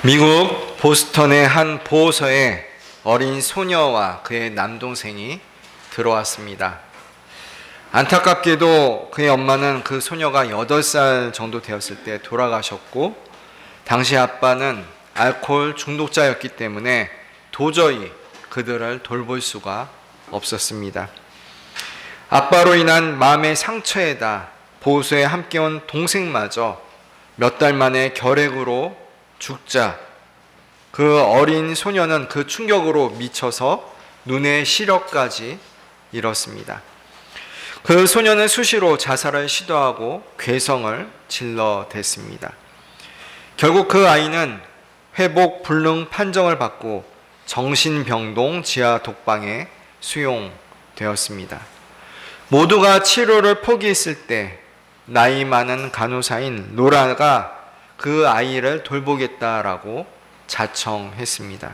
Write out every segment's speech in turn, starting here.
미국 보스턴의 한 보호소에 어린 소녀와 그의 남동생이 들어왔습니다. 안타깝게도 그의 엄마는 그 소녀가 8살 정도 되었을 때 돌아가셨고, 당시 아빠는 알코올 중독자였기 때문에 도저히 그들을 돌볼 수가 없었습니다. 아빠로 인한 마음의 상처에다 보호소에 함께 온 동생마저 몇 달 만에 결핵으로 죽자 그 어린 소녀는 그 충격으로 미쳐서 눈의 시력까지 잃었습니다. 그 소녀는 수시로 자살을 시도하고 괴성을 질러댔습니다. 결국 그 아이는 회복 불능 판정을 받고 정신병동 지하 독방에 수용되었습니다. 모두가 치료를 포기했을 때 나이 많은 간호사인 로라가 그 아이를 돌보겠다라고 자청했습니다.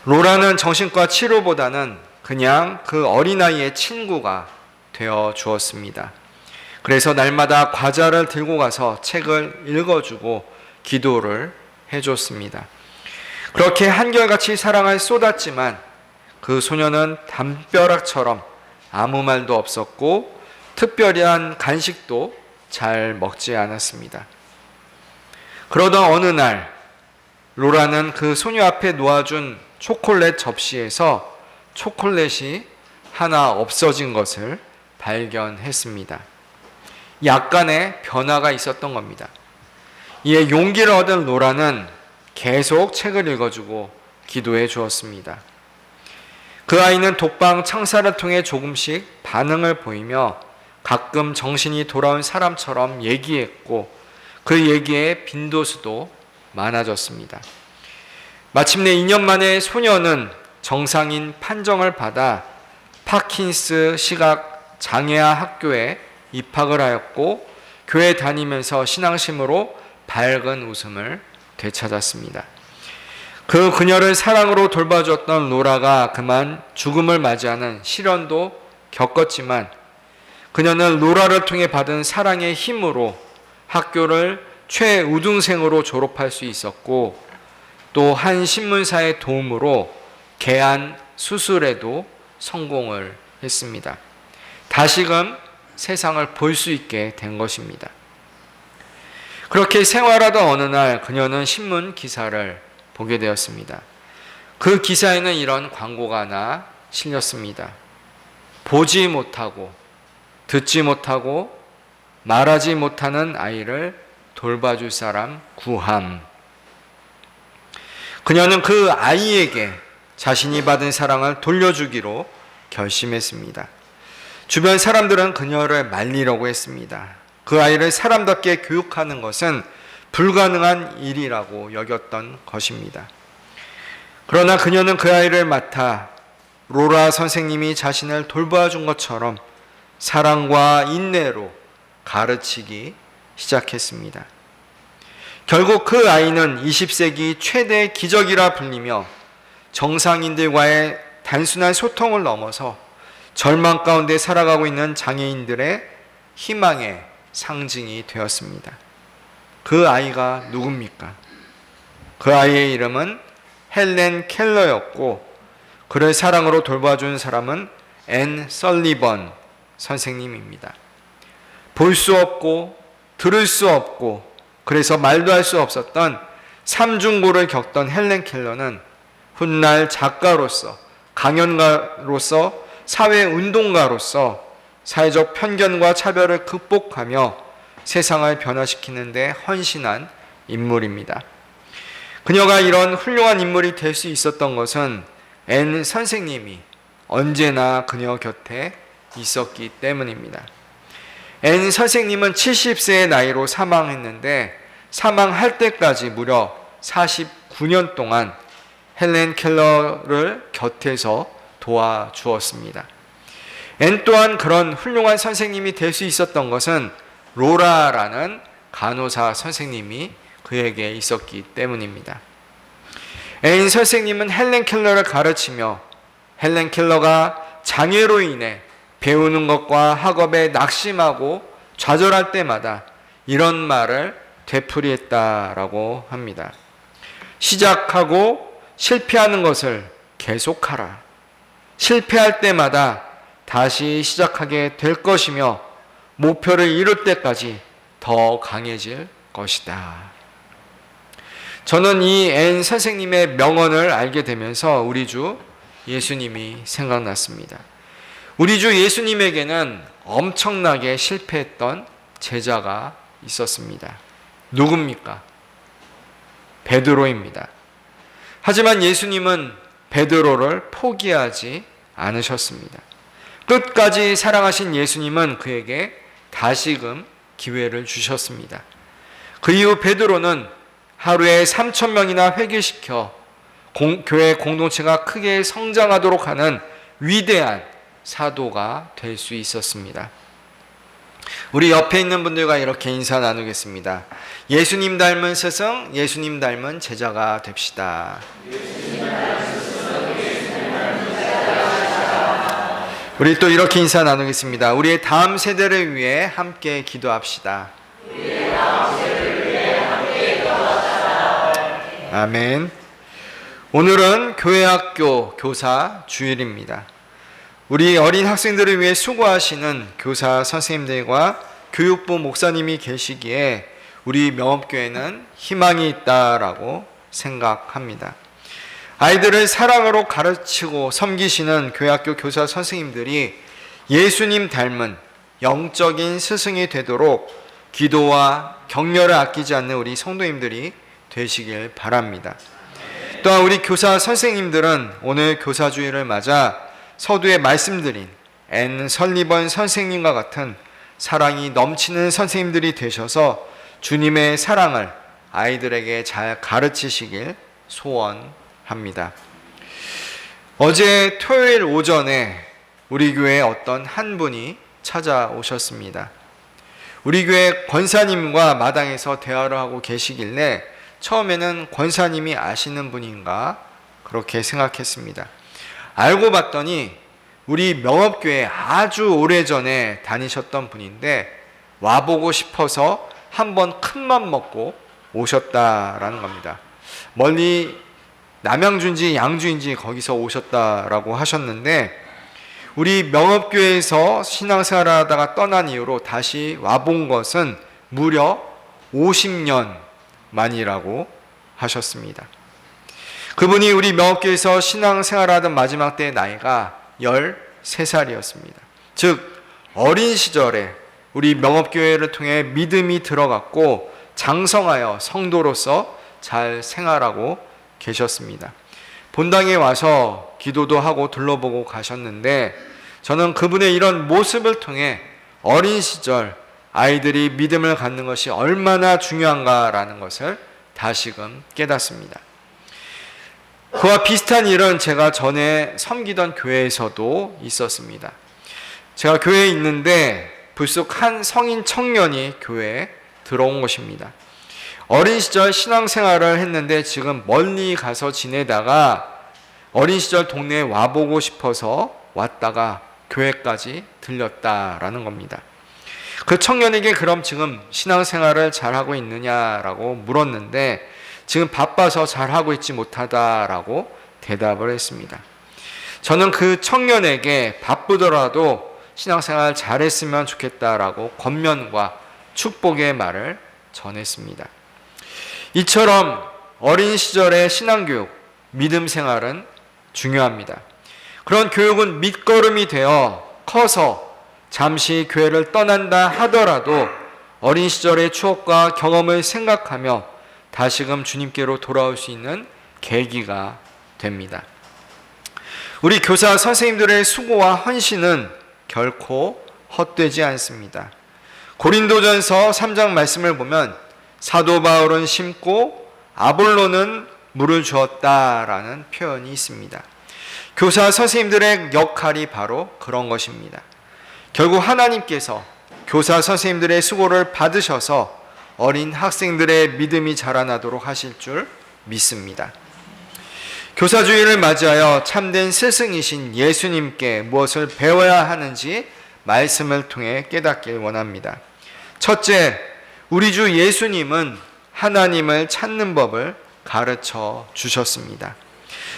로라는 정신과 치료보다는 그냥 그 어린아이의 친구가 되어 주었습니다. 그래서 날마다 과자를 들고 가서 책을 읽어주고 기도를 해줬습니다. 그렇게 한결같이 사랑을 쏟았지만 그 소녀는 담벼락처럼 아무 말도 없었고 특별한 간식도 잘 먹지 않았습니다. 그러던 어느 날 로라는 그 소녀 앞에 놓아준 초콜릿 접시에서 초콜릿이 하나 없어진 것을 발견했습니다. 약간의 변화가 있었던 겁니다. 이에 용기를 얻은 로라는 계속 책을 읽어주고 기도해 주었습니다. 그 아이는 독방 창살을 통해 조금씩 반응을 보이며 가끔 정신이 돌아온 사람처럼 얘기했고 그 얘기의 빈도수도 많아졌습니다. 마침내 2년 만에 소녀는 정상인 판정을 받아 파킨스 시각 장애아 학교에 입학을 하였고 교회 다니면서 신앙심으로 밝은 웃음을 되찾았습니다. 그 그녀를 사랑으로 돌봐줬던 로라가 그만 죽음을 맞이하는 시련도 겪었지만 그녀는 로라를 통해 받은 사랑의 힘으로 학교를 최우등생으로 졸업할 수 있었고 또 한 신문사의 도움으로 개안 수술에도 성공을 했습니다. 다시금 세상을 볼 수 있게 된 것입니다. 그렇게 생활하던 어느 날 그녀는 신문 기사를 보게 되었습니다. 그 기사에는 이런 광고가 하나 실렸습니다. 보지 못하고 듣지 못하고 말하지 못하는 아이를 돌봐줄 사람 구함. 그녀는 그 아이에게 자신이 받은 사랑을 돌려주기로 결심했습니다. 주변 사람들은 그녀를 말리려고 했습니다. 그 아이를 사람답게 교육하는 것은 불가능한 일이라고 여겼던 것입니다. 그러나 그녀는 그 아이를 맡아 로라 선생님이 자신을 돌봐준 것처럼 사랑과 인내로 가르치기 시작했습니다. 결국 그 아이는 20세기 최대 기적이라 불리며 정상인들과의 단순한 소통을 넘어서 절망 가운데 살아가고 있는 장애인들의 희망의 상징이 되었습니다. 그 아이가 누굽니까? 그 아이의 이름은 헬렌 켈러였고 그를 사랑으로 돌봐준 사람은 앤 설리번 선생님입니다. 볼 수 없고 들을 수 없고 그래서 말도 할 수 없었던 삼중고를 겪던 헬렌 켈러는 훗날 작가로서 강연가로서 사회운동가로서 사회적 편견과 차별을 극복하며 세상을 변화시키는 데 헌신한 인물입니다. 그녀가 이런 훌륭한 인물이 될 수 있었던 것은 앤 선생님이 언제나 그녀 곁에 있었기 때문입니다. 앤 선생님은 70세의 나이로 사망했는데 사망할 때까지 무려 49년 동안 헬렌 켈러를 곁에서 도와주었습니다. 앤 또한 그런 훌륭한 선생님이 될 수 있었던 것은 로라라는 간호사 선생님이 그에게 있었기 때문입니다. 앤 선생님은 헬렌 켈러를 가르치며 헬렌 켈러가 장애로 인해 배우는 것과 학업에 낙심하고 좌절할 때마다 이런 말을 되풀이했다라고 합니다. 시작하고 실패하는 것을 계속하라. 실패할 때마다 다시 시작하게 될 것이며 목표를 이룰 때까지 더 강해질 것이다. 저는 이 앤 선생님의 명언을 알게 되면서 우리 주 예수님이 생각났습니다. 우리 주 예수님에게는 엄청나게 실패했던 제자가 있었습니다. 누굽니까? 베드로입니다. 하지만 예수님은 베드로를 포기하지 않으셨습니다. 끝까지 사랑하신 예수님은 그에게 다시금 기회를 주셨습니다. 그 이후 베드로는 하루에 3,000명이나 회개시켜 교회 공동체가 크게 성장하도록 하는 위대한 사도가 될 수 있었습니다. 우리 옆에 있는 분들과 이렇게 인사 나누겠습니다. 예수님 닮은 스승, 예수님 닮은 제자가 됩시다. 우리 또 이렇게 인사 나누겠습니다. 우리의 다음 세대를 위해 함께 기도합시다. 아멘. 오늘은 교회학교 교사 주일입니다. 우리 어린 학생들을 위해 수고하시는 교사 선생님들과 교육부 목사님이 계시기에 우리 명업교회는 희망이 있다라고 생각합니다. 아이들을 사랑으로 가르치고 섬기시는 교회학교 교사 선생님들이 예수님 닮은 영적인 스승이 되도록 기도와 격려를 아끼지 않는 우리 성도님들이 되시길 바랍니다. 또한 우리 교사 선생님들은 오늘 교사주일을 맞아 서두에 말씀드린 앤 설리번 선생님과 같은 사랑이 넘치는 선생님들이 되셔서 주님의 사랑을 아이들에게 잘 가르치시길 소원합니다. 어제 토요일 오전에 우리 교회에 어떤 한 분이 찾아오셨습니다. 우리 교회 권사님과 마당에서 대화를 하고 계시길래 처음에는 권사님이 아시는 분인가 그렇게 생각했습니다. 알고 봤더니 우리 명업교회 아주 오래전에 다니셨던 분인데 와보고 싶어서 한번 큰맘 먹고 오셨다라는 겁니다. 멀리 남양주인지 양주인지 거기서 오셨다라고 하셨는데 우리 명업교회에서 신앙생활을 하다가 떠난 이후로 다시 와본 것은 무려 50년 만이라고 하셨습니다. 그분이 우리 명업교회에서 신앙생활을 하던 마지막 때의 나이가 13살이었습니다. 즉 어린 시절에 우리 명업교회를 통해 믿음이 들어갔고 장성하여 성도로서 잘 생활하고 계셨습니다. 본당에 와서 기도도 하고 둘러보고 가셨는데 저는 그분의 이런 모습을 통해 어린 시절 아이들이 믿음을 갖는 것이 얼마나 중요한가라는 것을 다시금 깨닫습니다. 그와 비슷한 일은 제가 전에 섬기던 교회에서도 있었습니다. 제가 교회에 있는데 불쑥 한 성인 청년이 교회에 들어온 것입니다. 어린 시절 신앙생활을 했는데 지금 멀리 가서 지내다가 어린 시절 동네에 와보고 싶어서 왔다가 교회까지 들렸다라는 겁니다. 그 청년에게 그럼 지금 신앙생활을 잘하고 있느냐라고 물었는데 지금 바빠서 잘하고 있지 못하다라고 대답을 했습니다. 저는 그 청년에게 바쁘더라도 신앙생활 잘했으면 좋겠다라고 권면과 축복의 말을 전했습니다. 이처럼 어린 시절의 신앙교육, 믿음 생활은 중요합니다. 그런 교육은 밑거름이 되어 커서 잠시 교회를 떠난다 하더라도 어린 시절의 추억과 경험을 생각하며 다시금 주님께로 돌아올 수 있는 계기가 됩니다. 우리 교사 선생님들의 수고와 헌신은 결코 헛되지 않습니다. 고린도전서 3장 말씀을 보면 사도 바울은 심고 아볼로는 물을 주었다라는 표현이 있습니다. 교사 선생님들의 역할이 바로 그런 것입니다. 결국 하나님께서 교사 선생님들의 수고를 받으셔서 어린 학생들의 믿음이 자라나도록 하실 줄 믿습니다. 교사주일을 맞이하여 참된 스승이신 예수님께 무엇을 배워야 하는지 말씀을 통해 깨닫길 원합니다. 첫째, 우리 주 예수님은 하나님을 찾는 법을 가르쳐 주셨습니다.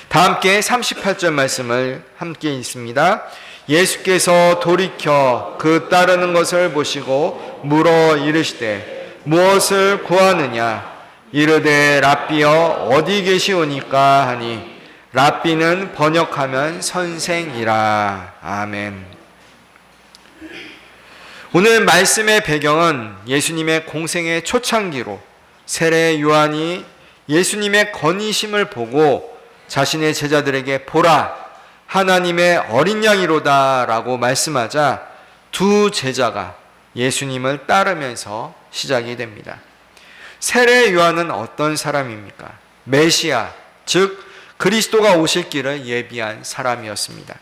다 함께 38절 말씀을 함께 읽습니다. 예수께서 돌이켜 그 따르는 것을 보시고 물어 이르시되 무엇을 구하느냐? 이르되 랍비여 어디 계시오니까 하니 랍비는 번역하면 선생이라. 아멘. 오늘 말씀의 배경은 예수님의 공생의 초창기로 세례 요한이 예수님의 건의심을 보고 자신의 제자들에게 보라 하나님의 어린 양이로다 라고 말씀하자 두 제자가 예수님을 따르면서 시작이 됩니다. 세례 요한은 어떤 사람입니까? 메시아, 즉 그리스도가 오실 길을 예비한 사람이었습니다.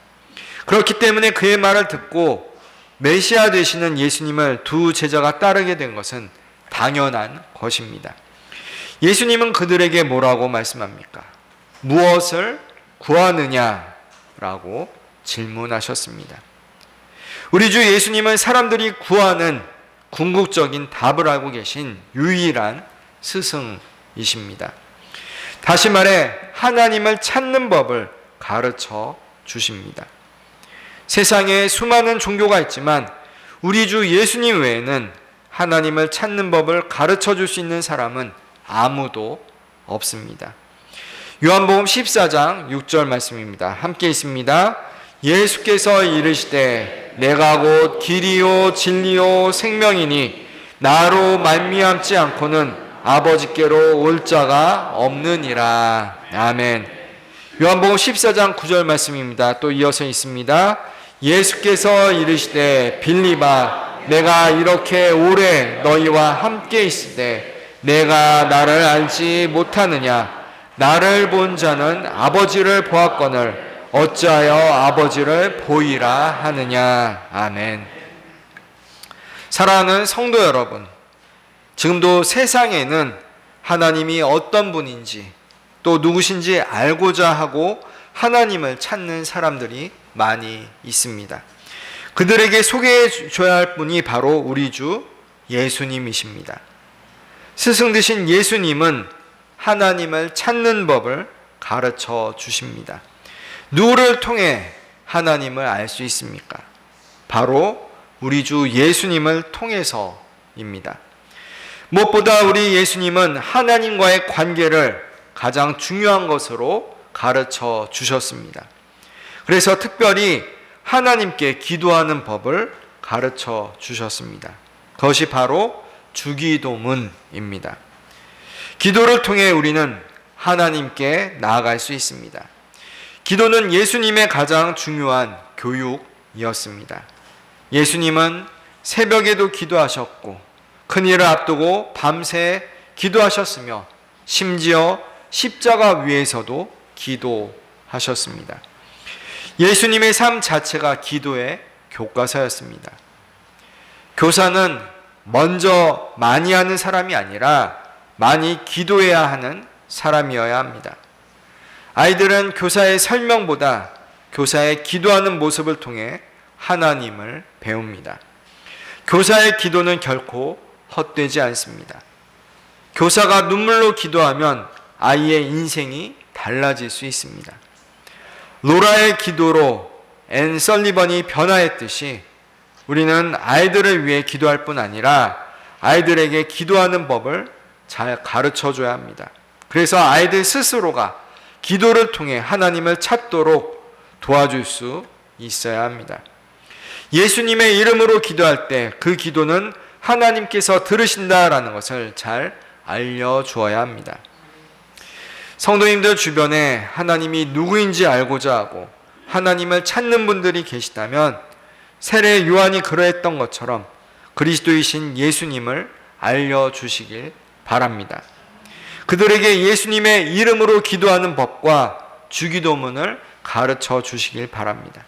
그렇기 때문에 그의 말을 듣고 메시아 되시는 예수님을 두 제자가 따르게 된 것은 당연한 것입니다. 예수님은 그들에게 뭐라고 말씀합니까? 무엇을 구하느냐라고 질문하셨습니다. 우리 주 예수님은 사람들이 구하는 궁극적인 답을 알고 계신 유일한 스승이십니다. 다시 말해 하나님을 찾는 법을 가르쳐 주십니다. 세상에 수많은 종교가 있지만 우리 주 예수님 외에는 하나님을 찾는 법을 가르쳐 줄 수 있는 사람은 아무도 없습니다. 요한복음 14장 6절 말씀입니다. 함께 있습니다. 예수께서 이르시되 내가 곧 길이요 진리요 생명이니 나로 말미암지 않고는 아버지께로 올 자가 없느니라. 아멘. 요한복음 14장 9절 말씀입니다. 또 이어서 있습니다. 예수께서 이르시되 빌립아 내가 이렇게 오래 너희와 함께 있을 때 내가 나를 알지 못하느냐? 나를 본 자는 아버지를 보았거늘 어찌하여 아버지를 보이라 하느냐. 아멘. 사랑하는 성도 여러분, 지금도 세상에는 하나님이 어떤 분인지 또 누구신지 알고자 하고 하나님을 찾는 사람들이 많이 있습니다. 그들에게 소개해 줘야 할 분이 바로 우리 주 예수님이십니다. 스승 되신 예수님은 하나님을 찾는 법을 가르쳐 주십니다. 누구를 통해 하나님을 알 수 있습니까? 바로 우리 주 예수님을 통해서입니다. 무엇보다 우리 예수님은 하나님과의 관계를 가장 중요한 것으로 가르쳐 주셨습니다. 그래서 특별히 하나님께 기도하는 법을 가르쳐 주셨습니다. 그것이 바로 주기도문입니다. 기도를 통해 우리는 하나님께 나아갈 수 있습니다. 기도는 예수님의 가장 중요한 교육이었습니다. 예수님은 새벽에도 기도하셨고 큰일을 앞두고 밤새 기도하셨으며 심지어 십자가 위에서도 기도하셨습니다. 예수님의 삶 자체가 기도의 교과서였습니다. 교사는 먼저 많이 하는 사람이 아니라 많이 기도해야 하는 사람이어야 합니다. 아이들은 교사의 설명보다 교사의 기도하는 모습을 통해 하나님을 배웁니다. 교사의 기도는 결코 헛되지 않습니다. 교사가 눈물로 기도하면 아이의 인생이 달라질 수 있습니다. 로라의 기도로 앤 설리번이 변화했듯이 우리는 아이들을 위해 기도할 뿐 아니라 아이들에게 기도하는 법을 잘 가르쳐 줘야 합니다. 그래서 아이들 스스로가 기도를 통해 하나님을 찾도록 도와줄 수 있어야 합니다. 예수님의 이름으로 기도할 때 그 기도는 하나님께서 들으신다라는 것을 잘 알려주어야 합니다. 성도님들 주변에 하나님이 누구인지 알고자 하고 하나님을 찾는 분들이 계시다면 세례 요한이 그러했던 것처럼 그리스도이신 예수님을 알려주시길 바랍니다. 그들에게 예수님의 이름으로 기도하는 법과 주기도문을 가르쳐 주시길 바랍니다.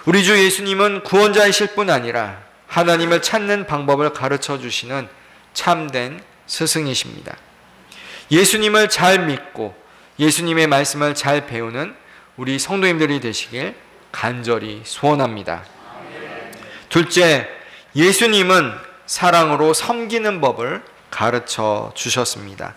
우리 주 예수님은 구원자이실 뿐 아니라 하나님을 찾는 방법을 가르쳐 주시는 참된 스승이십니다. 예수님을 잘 믿고 예수님의 말씀을 잘 배우는 우리 성도님들이 되시길 간절히 소원합니다. 둘째, 예수님은 사랑으로 섬기는 법을 가르쳐 주셨습니다.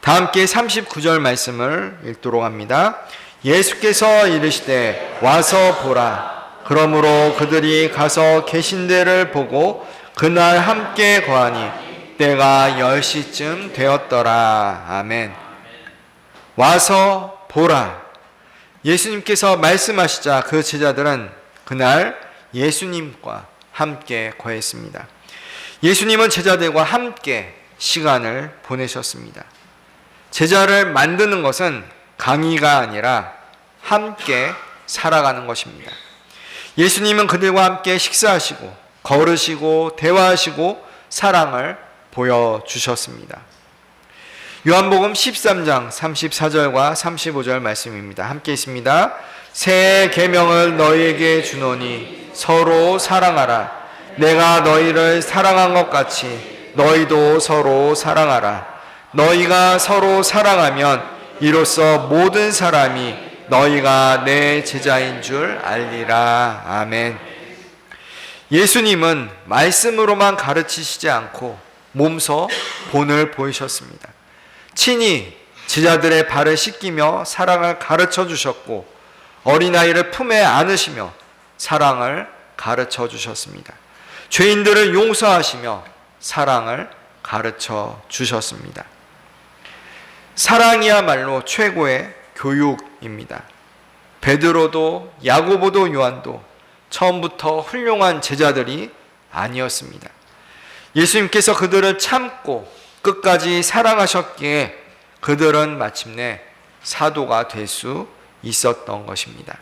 다 함께 39절 말씀을 읽도록 합니다. 예수께서 이르시되 와서 보라. 그러므로 그들이 가서 계신 데를 보고 그날 함께 거하니 때가 10시쯤 되었더라. 아멘. 와서 보라. 예수님께서 말씀하시자 그 제자들은 그날 예수님과 함께 거했습니다. 예수님은 제자들과 함께 시간을 보내셨습니다. 제자를 만드는 것은 강의가 아니라 함께 살아가는 것입니다. 예수님은 그들과 함께 식사하시고 걸으시고 대화하시고 사랑을 보여주셨습니다. 요한복음 13장 34절과 35절 말씀입니다. 함께 있습니다. 새 계명을 너희에게 주노니 서로 사랑하라. 내가 너희를 사랑한 것 같이 너희도 서로 사랑하라. 너희가 서로 사랑하면 이로써 모든 사람이 너희가 내 제자인 줄 알리라. 아멘. 예수님은 말씀으로만 가르치시지 않고 몸소 본을 보이셨습니다. 친히 제자들의 발을 씻기며 사랑을 가르쳐 주셨고 어린아이를 품에 안으시며 사랑을 가르쳐 주셨습니다. 죄인들을 용서하시며 사랑을 가르쳐 주셨습니다. 사랑이야말로 최고의 교육입니다. 베드로도 야고보도 요한도 처음부터 훌륭한 제자들이 아니었습니다. 예수님께서 그들을 참고 끝까지 사랑하셨기에 그들은 마침내 사도가 될 수 있었던 것입니다.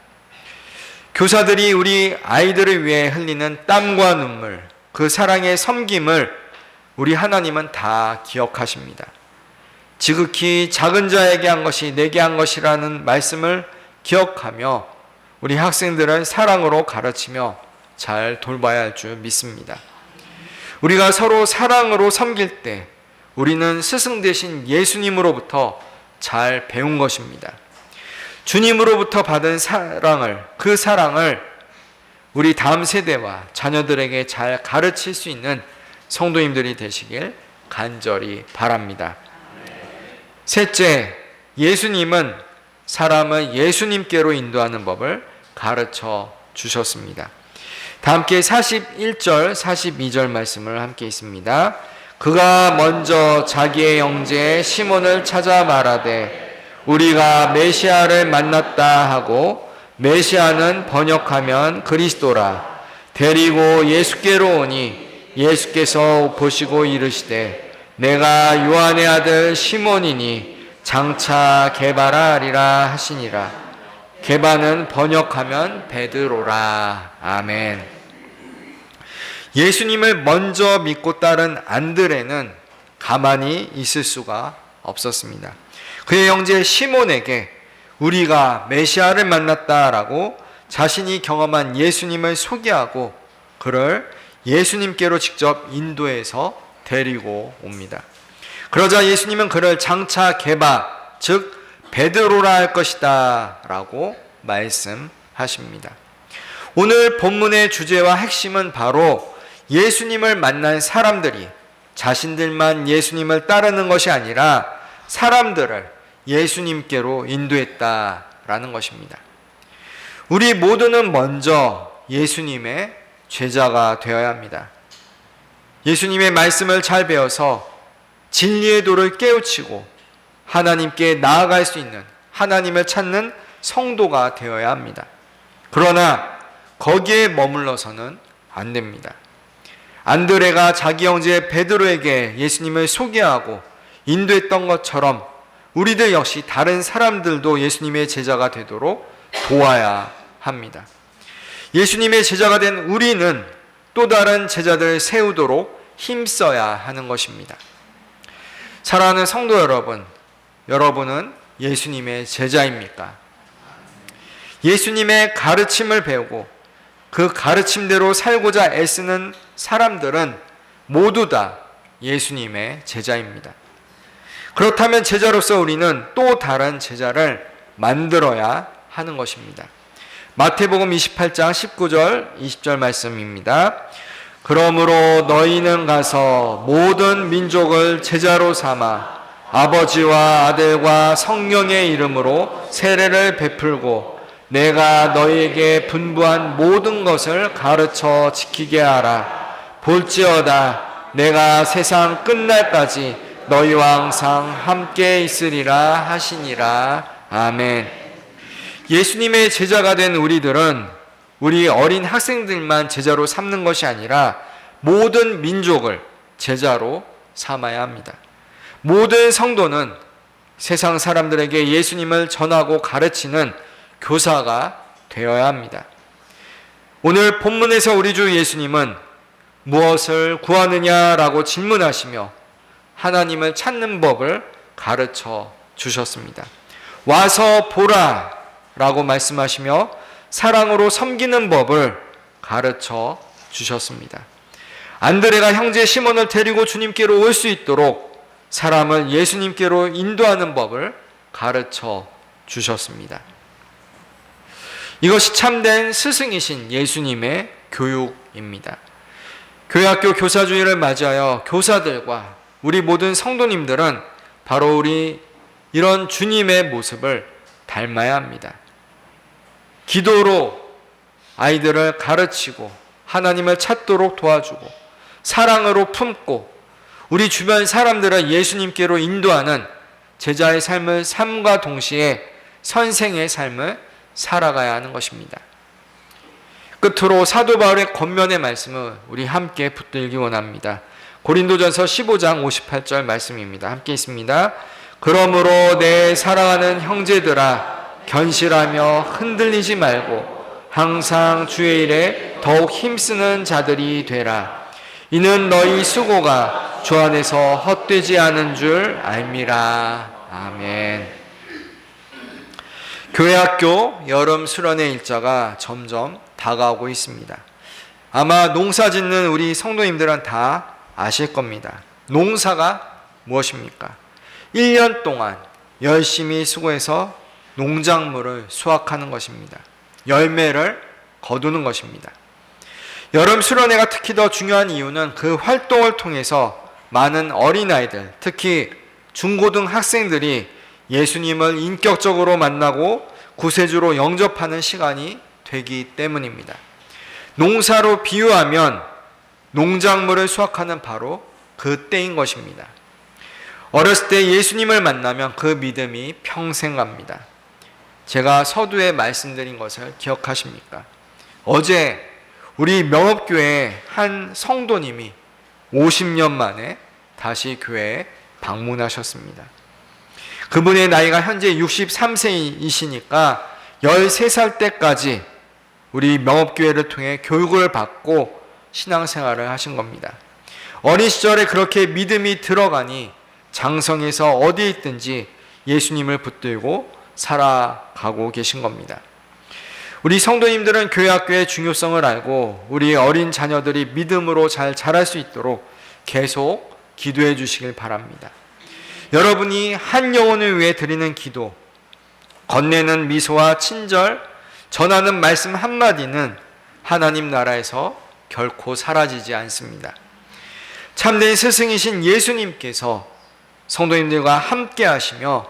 교사들이 우리 아이들을 위해 흘리는 땀과 눈물, 그 사랑의 섬김을 우리 하나님은 다 기억하십니다. 지극히 작은 자에게 한 것이 내게 한 것이라는 말씀을 기억하며 우리 학생들을 사랑으로 가르치며 잘 돌봐야 할 줄 믿습니다. 우리가 서로 사랑으로 섬길 때 우리는 스승 되신 예수님으로부터 잘 배운 것입니다. 주님으로부터 받은 사랑을, 그 사랑을 우리 다음 세대와 자녀들에게 잘 가르칠 수 있는 성도님들이 되시길 간절히 바랍니다. 셋째, 예수님은 사람을 예수님께로 인도하는 법을 가르쳐 주셨습니다. 다 함께 41절, 42절 말씀을 함께 있습니다. 그가 먼저 자기의 형제 시몬을 찾아 말하되 우리가 메시아를 만났다 하고, 메시아는 번역하면 그리스도라. 데리고 예수께로 오니 예수께서 보시고 이르시되 내가 요한의 아들 시몬이니 장차 게바라 하리라 하시니라. 게바는 번역하면 베드로라. 아멘. 예수님을 먼저 믿고 따른 안드레는 가만히 있을 수가 없었습니다. 그의 형제 시몬에게 우리가 메시아를 만났다라고 자신이 경험한 예수님을 소개하고 그를 예수님께로 직접 인도해서 데리고 옵니다. 그러자 예수님은 그를 장차 게바, 즉 베드로라 할 것이다 라고 말씀하십니다. 오늘 본문의 주제와 핵심은 바로 예수님을 만난 사람들이 자신들만 예수님을 따르는 것이 아니라 사람들을 예수님께로 인도했다라는 것입니다. 우리 모두는 먼저 예수님의 제자가 되어야 합니다. 예수님의 말씀을 잘 배워서 진리의 도를 깨우치고 하나님께 나아갈 수 있는, 하나님을 찾는 성도가 되어야 합니다. 그러나 거기에 머물러서는 안 됩니다. 안드레가 자기 형제 베드로에게 예수님을 소개하고 인도했던 것처럼 우리들 역시 다른 사람들도 예수님의 제자가 되도록 도와야 합니다. 예수님의 제자가 된 우리는 또 다른 제자들을 세우도록 힘써야 하는 것입니다. 사랑하는 성도 여러분, 여러분은 예수님의 제자입니까? 예수님의 가르침을 배우고 그 가르침대로 살고자 애쓰는 사람들은 모두 다 예수님의 제자입니다. 그렇다면 제자로서 우리는 또 다른 제자를 만들어야 하는 것입니다. 마태복음 28장 19절 20절 말씀입니다. 그러므로 너희는 가서 모든 민족을 제자로 삼아 아버지와 아들과 성령의 이름으로 세례를 베풀고 내가 너희에게 분부한 모든 것을 가르쳐 지키게 하라. 볼지어다 내가 세상 끝날까지 너희와 항상 함께 있으리라 하시니라. 아멘. 예수님의 제자가 된 우리들은 우리 어린 학생들만 제자로 삼는 것이 아니라 모든 민족을 제자로 삼아야 합니다. 모든 성도는 세상 사람들에게 예수님을 전하고 가르치는 교사가 되어야 합니다. 오늘 본문에서 우리 주 예수님은 무엇을 구하느냐라고 질문하시며 하나님을 찾는 법을 가르쳐 주셨습니다. 와서 보라 라고 말씀하시며 사랑으로 섬기는 법을 가르쳐 주셨습니다. 안드레가 형제 시몬을 데리고 주님께로 올 수 있도록 사람을 예수님께로 인도하는 법을 가르쳐 주셨습니다. 이것이 참된 스승이신 예수님의 교육입니다. 교회학교 교사주일을 맞이하여 교사들과 우리 모든 성도님들은 바로 우리 이런 주님의 모습을 닮아야 합니다. 기도로 아이들을 가르치고 하나님을 찾도록 도와주고 사랑으로 품고 우리 주변 사람들을 예수님께로 인도하는 제자의 삶을 삶과 동시에 선생의 삶을 살아가야 하는 것입니다. 끝으로 사도 바울의 권면의 말씀을 우리 함께 붙들기 원합니다. 고린도전서 15장 58절 말씀입니다. 함께 있습니다. 그러므로 내 사랑하는 형제들아 견실하며 흔들리지 말고 항상 주의 일에 더욱 힘쓰는 자들이 되라. 이는 너희 수고가 주 안에서 헛되지 않은 줄 알미라. 아멘. 교회학교 여름 수련회 일자가 점점 다가오고 있습니다. 아마 농사 짓는 우리 성도님들은 다 아실 겁니다. 농사가 무엇입니까? 1년 동안 열심히 수고해서 농작물을 수확하는 것입니다. 열매를 거두는 것입니다. 여름 수련회가 특히 더 중요한 이유는 그 활동을 통해서 많은 어린아이들, 특히 중고등 학생들이 예수님을 인격적으로 만나고 구세주로 영접하는 시간이 되기 때문입니다. 농사로 비유하면 농작물을 수확하는 바로 그 때인 것입니다. 어렸을 때 예수님을 만나면 그 믿음이 평생 갑니다. 제가 서두에 말씀드린 것을 기억하십니까? 어제 우리 명업교회 한 성도님이 50년 만에 다시 교회에 방문하셨습니다. 그분의 나이가 현재 63세이시니까 13살 때까지 우리 명업교회를 통해 교육을 받고 신앙생활을 하신 겁니다. 어린 시절에 그렇게 믿음이 들어가니 장성에서 어디에 있든지 예수님을 붙들고 살아가고 계신 겁니다. 우리 성도님들은 교회학교의 중요성을 알고 우리 어린 자녀들이 믿음으로 잘 자랄 수 있도록 계속 기도해 주시길 바랍니다. 여러분이 한 영혼을 위해 드리는 기도, 건네는 미소와 친절, 전하는 말씀 한마디는 하나님 나라에서 결코 사라지지 않습니다. 참된 스승이신 예수님께서 성도님들과 함께 하시며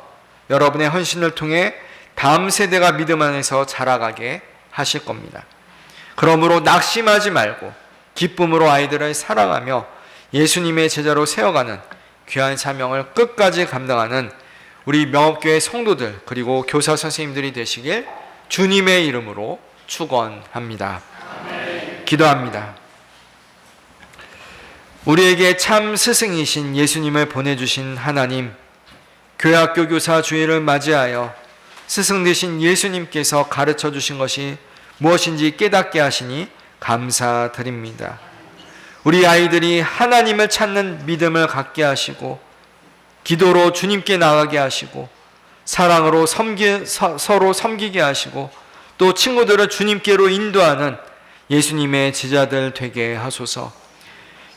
여러분의 헌신을 통해 다음 세대가 믿음 안에서 자라가게 하실 겁니다. 그러므로 낙심하지 말고 기쁨으로 아이들을 사랑하며 예수님의 제자로 세워가는 귀한 사명을 끝까지 감당하는 우리 명업교회 성도들 그리고 교사 선생님들이 되시길 주님의 이름으로 축원합니다. 기도합니다. 우리에게 참 스승이신 예수님을 보내주신 하나님, 교회학교 교사 주일을 맞이하여 스승 되신 예수님께서 가르쳐 주신 것이 무엇인지 깨닫게 하시니 감사드립니다. 우리 아이들이 하나님을 찾는 믿음을 갖게 하시고 기도로 주님께 나가게 하시고 사랑으로 서로 섬기게 하시고 또 친구들을 주님께로 인도하는 예수님의 제자들 되게 하소서.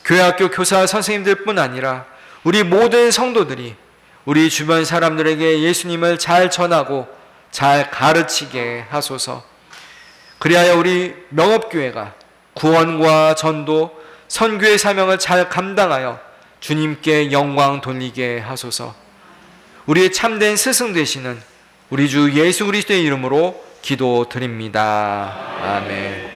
교회학교 교사 선생님들 뿐 아니라 우리 모든 성도들이 우리 주변 사람들에게 예수님을 잘 전하고 잘 가르치게 하소서. 그리하여 우리 명업교회가 구원과 전도, 선교의 사명을 잘 감당하여 주님께 영광 돌리게 하소서. 우리의 참된 스승 되시는 우리 주 예수 그리스도의 이름으로 기도드립니다. 아멘.